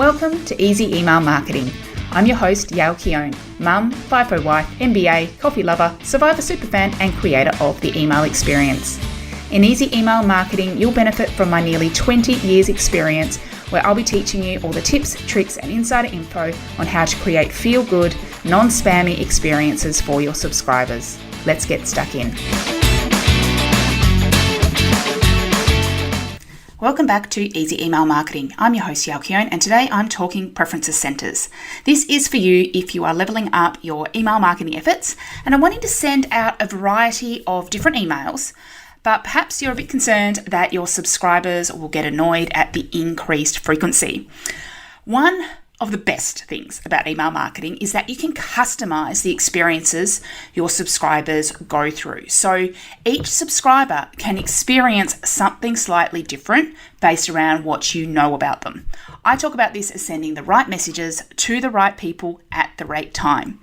Welcome to Easy Email Marketing. I'm your host, Yael Keown, mum, FIFO wife, MBA, coffee lover, survivor superfan, and creator of the email experience. In Easy Email Marketing, you'll benefit from my nearly 20 years experience, where I'll be teaching you all the tips, tricks, and insider info on how to create feel-good, non-spammy experiences for your subscribers. Let's get stuck in. Welcome back to Easy Email Marketing. I'm your host, Yael Keown, and today I'm talking preferences centers. This is for you if you are leveling up your email marketing efforts and are wanting to send out a variety of different emails, but perhaps you're a bit concerned that your subscribers will get annoyed at the increased frequency. One of the best things about email marketing is that you can customize the experiences your subscribers go through. So each subscriber can experience something slightly different based around what you know about them. I talk about this as sending the right messages to the right people at the right time.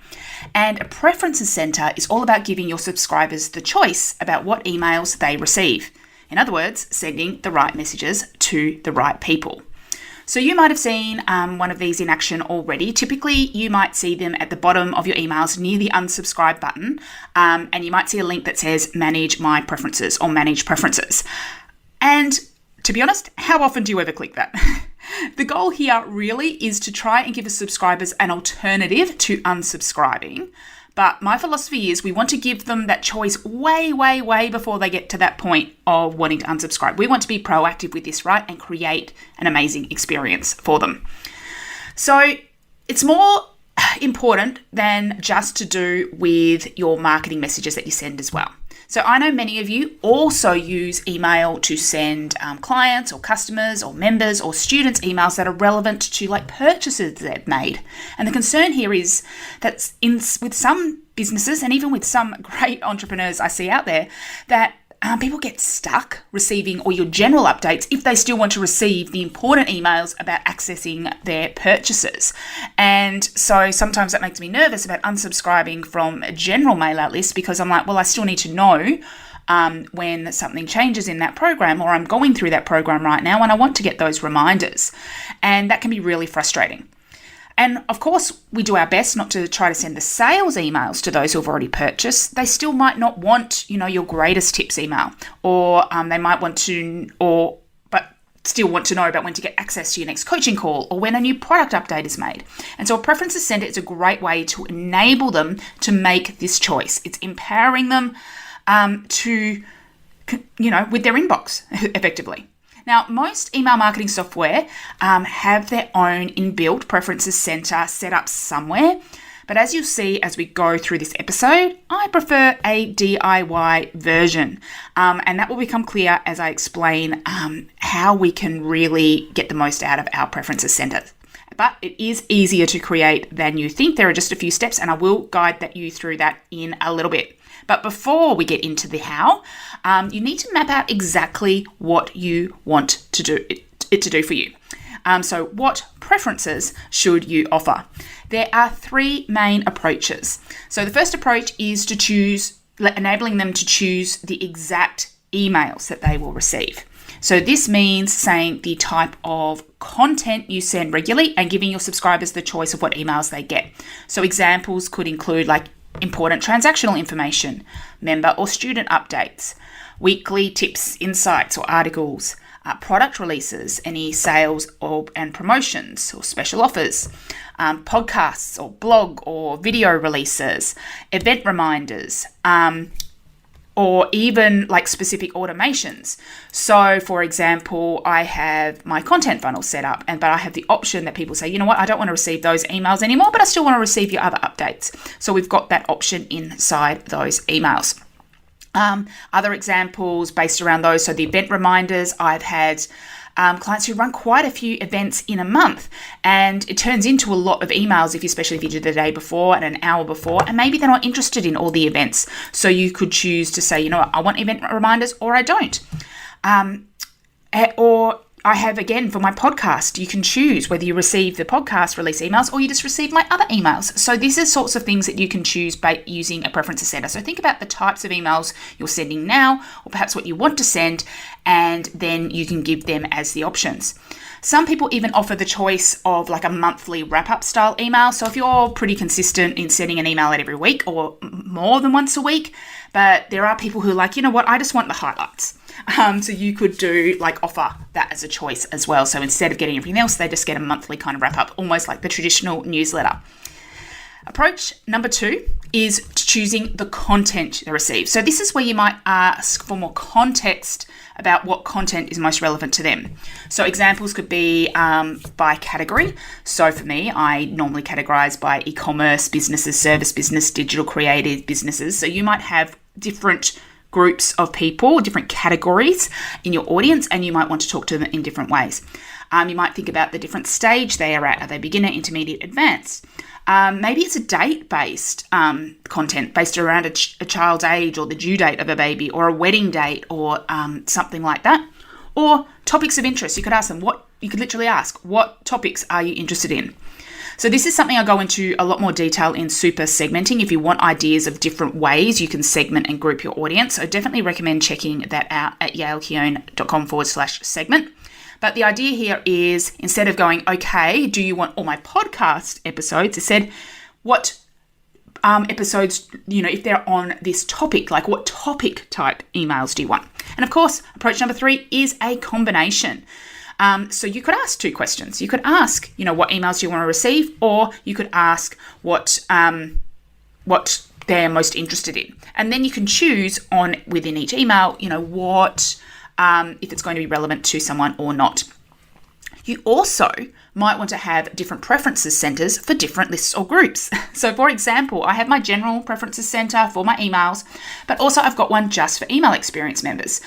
And a preferences center is all about giving your subscribers the choice about what emails they receive. In other words, sending the right messages to the right people. So you might have seen one of these in action already. Typically, you might see them at the bottom of your emails near the unsubscribe button, and you might see a link that says manage my preferences or manage preferences. And to be honest, how often do you ever click that? The goal here really is to try and give subscribers an alternative to unsubscribing. But my philosophy is we want to give them that choice way before they get to that point of wanting to unsubscribe. We want to be proactive with this, right? And create an amazing experience for them. So it's more important than just to do with your marketing messages that you send as well. So I know many of you also use email to send clients or customers or members or students emails that are relevant to like purchases they've made. And the concern here is that with some businesses and even with some great entrepreneurs I see out there, that people get stuck receiving all your general updates if they still want to receive the important emails about accessing their purchases. And so sometimes that makes me nervous about unsubscribing from a general mail-out list because I'm like, well, I still need to know when something changes in that program, or I'm going through that program right now and I want to get those reminders. And that can be really frustrating. And of course, we do our best not to try to send the sales emails to those who've already purchased. They still might not want, your greatest tips email, or they might want to, but still want to know about when to get access to your next coaching call or when a new product update is made. And so a preferences center is a great way to enable them to make this choice. It's empowering them to, with their inbox effectively. Now, most email marketing software have their own inbuilt preferences center set up somewhere. But as you'll see as we go through this episode, I prefer a DIY version. And that will become clear as I explain how we can really get the most out of our preferences center. But it is easier to create than you think. There are just a few steps, and I will guide you through that in a little bit. But before we get into the how, you need to map out exactly what you want to do it to do for you. So what preferences should you offer? There are three main approaches. So the first approach is to enabling them to choose the exact emails that they will receive. So this means saying the type of content you send regularly and giving your subscribers the choice of what emails they get. So examples could include like important transactional information, member or student updates, weekly tips, insights or articles, product releases, any sales and promotions or special offers, podcasts or blog or video releases, event reminders, or even like specific automations. So for example, I have my content funnel set up, but I have the option that people say, you know what, I don't want to receive those emails anymore, but I still want to receive your other updates. So we've got that option inside those emails. Other examples based around those. So the event reminders, I've had clients who run quite a few events in a month, and it turns into a lot of emails, especially if you do the day before and an hour before, and maybe they're not interested in all the events. So you could choose to say, you know what, I want event reminders or I don't. Or I have, again, for my podcast, you can choose whether you receive the podcast release emails or you just receive my other emails. So these are sorts of things that you can choose by using a preferences center. So think about the types of emails you're sending now, or perhaps what you want to send, and then you can give them as the options. Some people even offer the choice of like a monthly wrap-up style email. So if you're pretty consistent in sending an email out every week or more than once a week, but there are people who are like, you know what, I just want the highlights. So you could offer that as a choice as well. So instead of getting everything else, they just get a monthly kind of wrap-up, almost like the traditional newsletter. Approach number 2 is choosing the content they receive. So this is where you might ask for more context about what content is most relevant to them. So examples could be by category. So for me, I normally categorize by e-commerce businesses, service business, digital creative businesses. So you might have different groups of people, different categories in your audience, and you might want to talk to them in different ways. You might think about the different stage they are at. Are they beginner, intermediate, advanced? Maybe it's a date-based content based around a child's age or the due date of a baby, or a wedding date, or something like that. Or topics of interest. You could ask them you could literally ask, what topics are you interested in? So this is something I'll go into a lot more detail in super segmenting. If you want ideas of different ways you can segment and group your audience, so definitely recommend checking that out at yaelkeown.com/segment. But the idea here is, instead of going, okay, do you want all my podcast episodes? I said, what episodes, if they're on this topic, like what topic type emails do you want? And of course, approach number 3 is a combination. So you could ask 2 questions. You could ask, what emails do you want to receive? Or you could ask what they're most interested in. And then you can choose within each email, what if it's going to be relevant to someone or not. You also might want to have different preferences centers for different lists or groups. So for example, I have my general preferences center for my emails, but also I've got one just for email experience members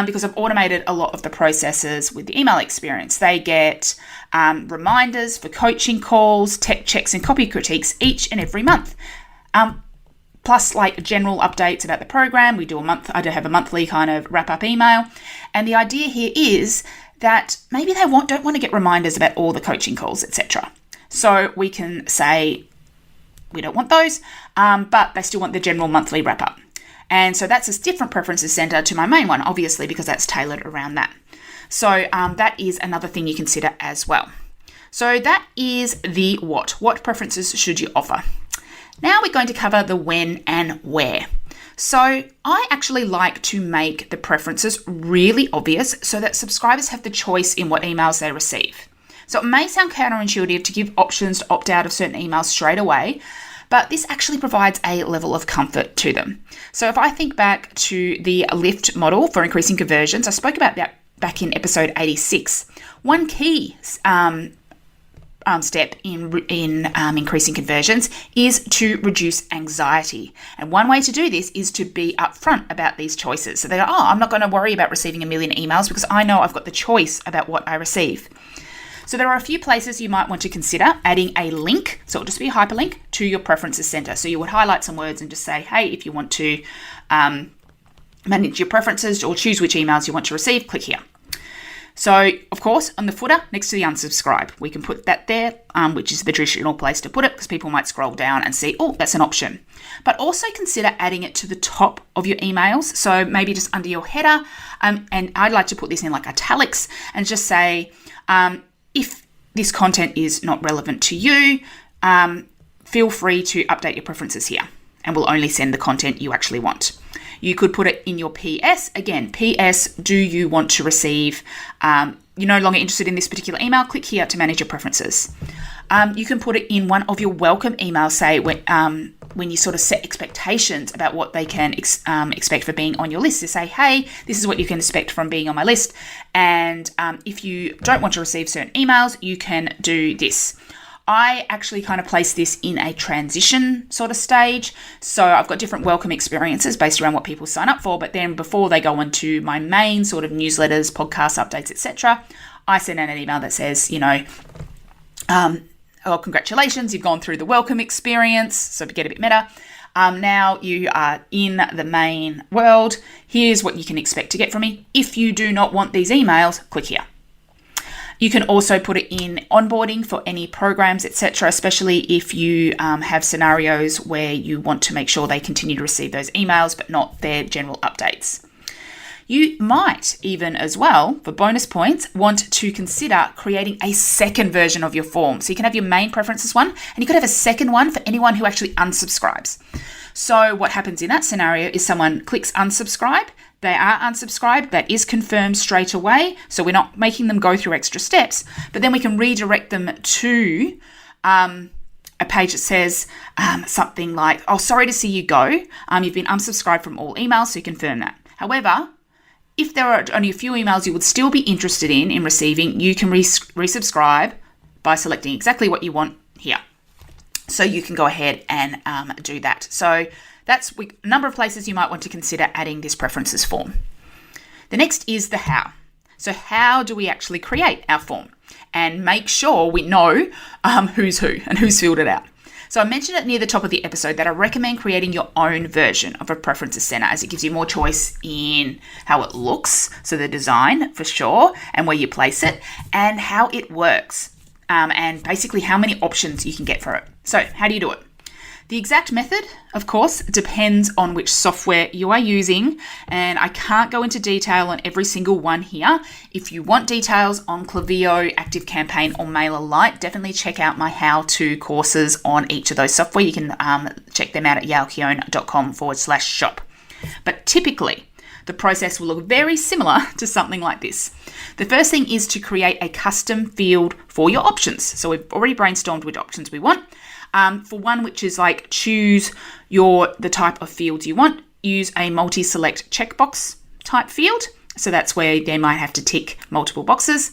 because I've automated a lot of the processes with the email experience. They get reminders for coaching calls, tech checks, and copy critiques each and every month. Plus general updates about the program. I do have a monthly kind of wrap-up email. And the idea here is that maybe they don't want to get reminders about all the coaching calls, etc. So we can say we don't want those, but they still want the general monthly wrap-up. And so that's a different preferences center to my main one, obviously, because that's tailored around that. So that is another thing you consider as well. So that is the what. What preferences should you offer? Now we're going to cover the when and where. So I actually like to make the preferences really obvious so that subscribers have the choice in what emails they receive. So it may sound counterintuitive to give options to opt out of certain emails straight away, but this actually provides a level of comfort to them. So if I think back to the LIFT model for increasing conversions, I spoke about that back in episode 86. One key step in increasing conversions is to reduce anxiety. And one way to do this is to be upfront about these choices. So they go, I'm not going to worry about receiving a million emails because I know I've got the choice about what I receive. So there are a few places you might want to consider adding a link. So it'll just be a hyperlink to your preferences center. So you would highlight some words and just say, hey, if you want to manage your preferences or choose which emails you want to receive, click here. So, of course, on the footer next to the unsubscribe, we can put that there, which is the traditional place to put it because people might scroll down and see, that's an option. But also consider adding it to the top of your emails. So maybe just under your header, and I'd like to put this in italics and just say, if this content is not relevant to you, feel free to update your preferences here and we'll only send the content you actually want. You could put it in your PS. Again, PS, do you want to receive, you're no longer interested in this particular email, click here to manage your preferences. You can put it in one of your welcome emails, say when you sort of set expectations about what they can expect for being on your list. You say, hey, this is what you can expect from being on my list. And if you don't want to receive certain emails, you can do this. I actually kind of place this in a transition sort of stage. So I've got different welcome experiences based around what people sign up for. But then before they go into my main sort of newsletters, podcasts, updates, etc., I send out an email that says, congratulations, you've gone through the welcome experience. So to get a bit meta, now you are in the main world. Here's what you can expect to get from me. If you do not want these emails, click here. You can also put it in onboarding for any programs, etc., especially if you have scenarios where you want to make sure they continue to receive those emails, but not their general updates. You might even as well, for bonus points, want to consider creating a second version of your form. So you can have your main preferences one, and you could have a second one for anyone who actually unsubscribes. So what happens in that scenario is someone clicks unsubscribe, they are unsubscribed, that is confirmed straight away, so we're not making them go through extra steps, but then we can redirect them to a page that says something like, oh, sorry to see you go, you've been unsubscribed from all emails, so you confirm that. However, if there are only a few emails you would still be interested in receiving, you can resubscribe by selecting exactly what you want here. So you can go ahead and do that. So that's a number of places you might want to consider adding this preferences form. The next is the how. So how do we actually create our form and make sure we know who's who and who's filled it out? So I mentioned it near the top of the episode that I recommend creating your own version of a preferences center, as it gives you more choice in how it looks, so the design for sure, and where you place it, and how it works, and basically how many options you can get for it. So how do you do it? The exact method, of course, depends on which software you are using, and I can't go into detail on every single one here. If you want details on Klaviyo, ActiveCampaign, or MailerLite, definitely check out my how-to courses on each of those software. You can check them out at yaokeone.com/shop. But typically, the process will look very similar to something like this. The first thing is to create a custom field for your options. So we've already brainstormed which options we want. For one which is like choose the type of fields you want, use a multi-select checkbox type field. So that's where they might have to tick multiple boxes.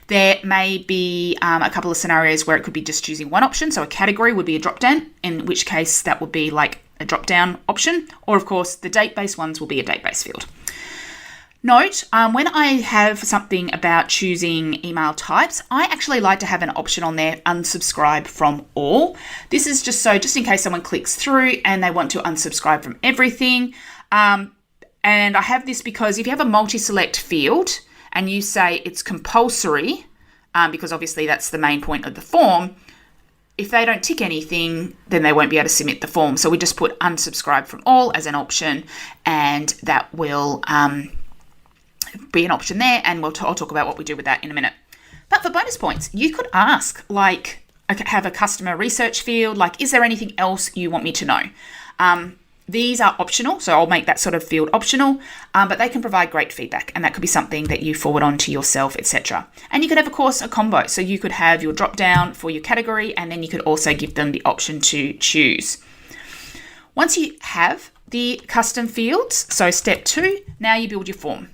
There may be a couple of scenarios where it could be just choosing one option. So a category would be a drop-down, in which case that would be like a drop-down option. Or of course, the date-based ones will be a date-based field. Note, when I have something about choosing email types, I actually like to have an option on there, unsubscribe from all. This is just in case someone clicks through and they want to unsubscribe from everything. And I have this because if you have a multi-select field and you say it's compulsory, because obviously that's the main point of the form, if they don't tick anything, then they won't be able to submit the form. So we just put unsubscribe from all as an option, and that will be an option there, and I'll talk about what we do with that in a minute. But for bonus points, you could ask, like, have a customer research field, like, is there anything else you want me to know? These are optional, so I'll make that sort of field optional, but they can provide great feedback, and that could be something that you forward on to yourself, etc. And you could have, of course, a combo. So you could have your drop down for your category, and then you could also give them the option to choose. Once you have the custom fields, so step 2, now you build your form.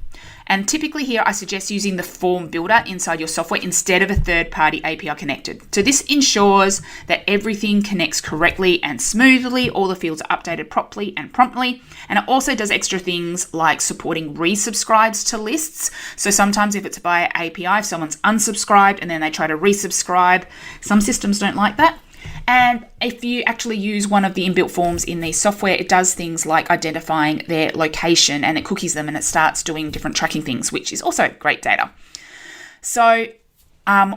And typically here, I suggest using the form builder inside your software instead of a third-party API connected. So this ensures that everything connects correctly and smoothly, all the fields are updated properly and promptly. And it also does extra things like supporting resubscribes to lists. So sometimes if it's via API, if someone's unsubscribed and then they try to resubscribe, some systems don't like that. And if you actually use one of the inbuilt forms in the software, it does things like identifying their location, and it cookies them, and it starts doing different tracking things, which is also great data. So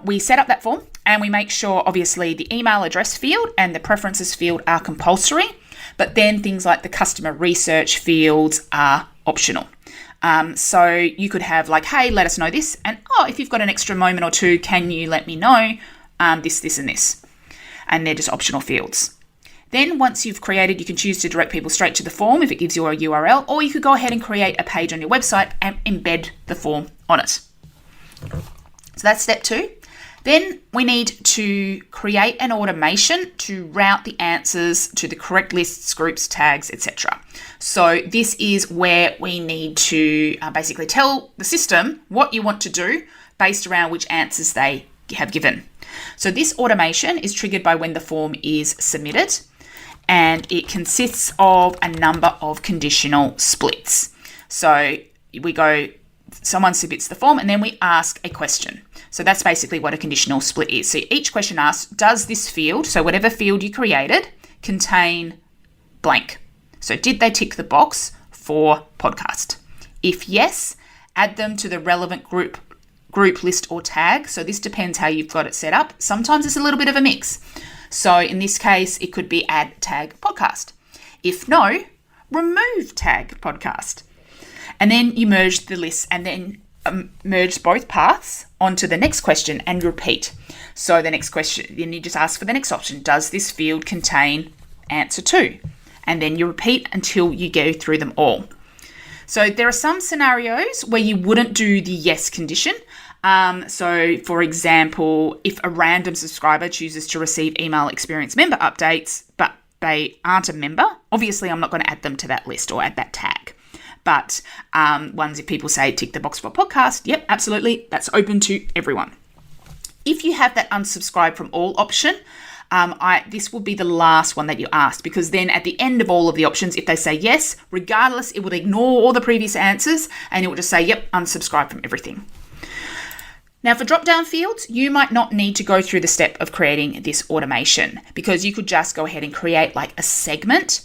we set up that form, and we make sure, obviously, the email address field and the preferences field are compulsory, but then things like the customer research fields are optional. So you could have like, hey, let us know this, and if you've got an extra moment or two, can you let me know this, this, and this? And they're just optional fields. Then once you've created, you can choose to direct people straight to the form if it gives you a URL, or you could go ahead and create a page on your website and embed the form on it. So that's step 2. Then we need to create an automation to route the answers to the correct lists, groups, tags, etc. So this is where we need to basically tell the system what you want to do based around which answers they have given. So this automation is triggered by when the form is submitted, and it consists of a number of conditional splits. So someone submits the form, and then we ask a question. So that's basically what a conditional split is. So each question asks, does this field, so whatever field you created, contain blank? So did they tick the box for podcast? If yes, add them to the relevant group group, list, or tag. So this depends how you've got it set up. Sometimes it's a little bit of a mix. So in this case, it could be add tag podcast. If no, remove tag podcast. And then you merge the lists and then merge both paths onto the next question and repeat. So the next question, then you just ask for the next option. Does this field contain answer 2? And then you repeat until you go through them all. So there are some scenarios where you wouldn't do the yes condition. So for example, if a random subscriber chooses to receive email experience member updates, but they aren't a member, obviously I'm not going to add them to that list or add that tag. But ones if people say tick the box for podcast, yep, absolutely, that's open to everyone. If you have that unsubscribe from all option, this will be the last one that you asked, because then at the end of all of the options, if they say yes, regardless, it will ignore all the previous answers and it will just say, yep, unsubscribe from everything. Now for drop-down fields, you might not need to go through the step of creating this automation, because you could just go ahead and create like a segment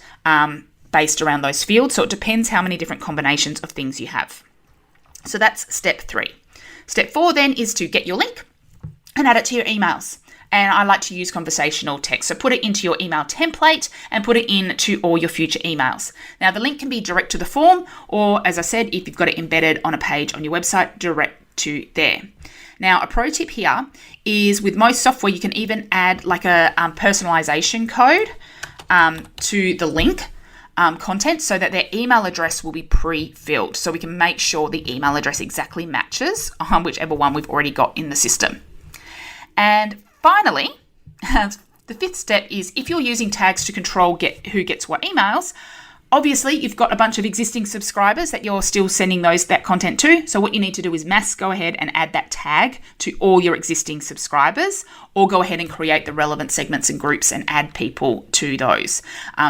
based around those fields. So it depends how many different combinations of things you have. So that's step 3. Step 4 then is to get your link and add it to your emails. And I like to use conversational text. So put it into your email template and put it into all your future emails. Now the link can be direct to the form, or as I said, if you've got it embedded on a page on your website, direct to there. Now a pro tip here is with most software, you can even add like a personalization code to the link content so that their email address will be pre-filled. So we can make sure the email address exactly matches whichever one we've already got in the system. And finally, the 5th step is if you're using tags to control who gets what emails, obviously you've got a bunch of existing subscribers that you're still sending that content to. So what you need to do is go ahead and add that tag to all your existing subscribers, or go ahead and create the relevant segments and groups and add people to those.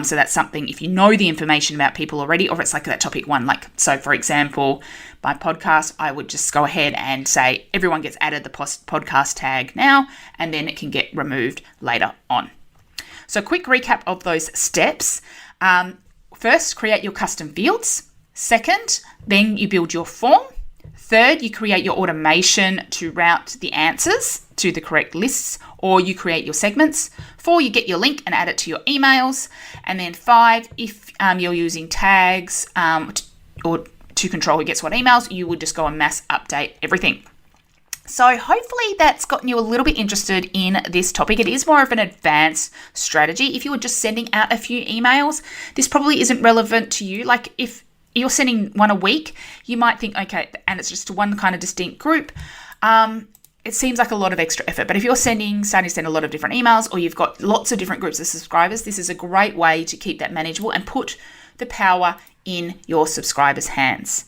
So that's something, if you know the information about people already, or it's like that topic 1, so for example, by podcast, I would just go ahead and say everyone gets added the podcast tag now, and then it can get removed later on. So quick recap of those steps. First, create your custom fields. Second, then you build your form. Third, you create your automation to route the answers to the correct lists, or you create your segments. 4, you get your link and add it to your emails. And then 5, if you're using tags or to control who gets what emails, you would just go and mass update everything. So hopefully that's gotten you a little bit interested in this topic. It is more of an advanced strategy. If you were just sending out a few emails, this probably isn't relevant to you. Like if you're sending one a week, you might think, okay, and it's just one kind of distinct group. It seems like a lot of extra effort. But if you're starting to send a lot of different emails, or you've got lots of different groups of subscribers, this is a great way to keep that manageable and put the power in your subscribers' hands.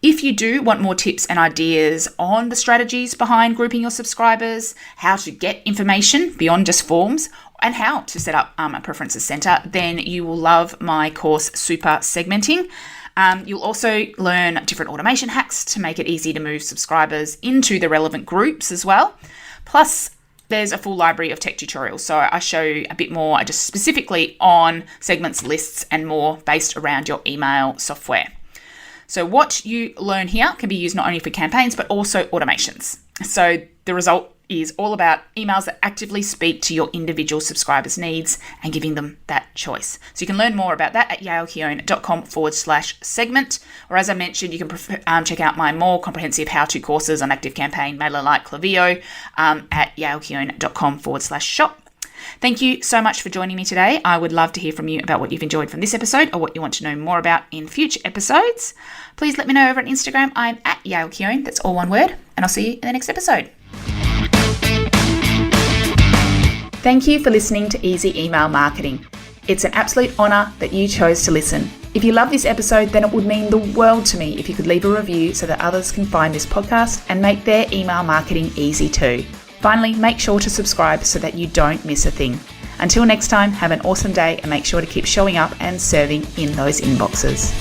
If you do want more tips and ideas on the strategies behind grouping your subscribers, how to get information beyond just forms, and how to set up a preferences center, then you will love my course, Super Segmenting. You'll also learn different automation hacks to make it easy to move subscribers into the relevant groups as well. Plus, there's a full library of tech tutorials. So I show a bit more just specifically on segments, lists, and more based around your email software. So what you learn here can be used not only for campaigns, but also automations. So the result is all about emails that actively speak to your individual subscribers' needs and giving them that choice. So you can learn more about that at yaelkeown.com/segment. Or as I mentioned, you can check out my more comprehensive how-to courses on ActiveCampaign, MailerLite, Klaviyo at yaelkeown.com/shop. Thank you so much for joining me today. I would love to hear from you about what you've enjoyed from this episode or what you want to know more about in future episodes. Please let me know over on Instagram. I'm at yaelkeown, that's all one word, and I'll see you in the next episode. Thank you for listening to Easy Email Marketing. It's an absolute honour that you chose to listen. If you love this episode, then it would mean the world to me if you could leave a review so that others can find this podcast and make their email marketing easy too. Finally, make sure to subscribe so that you don't miss a thing. Until next time, have an awesome day and make sure to keep showing up and serving in those inboxes.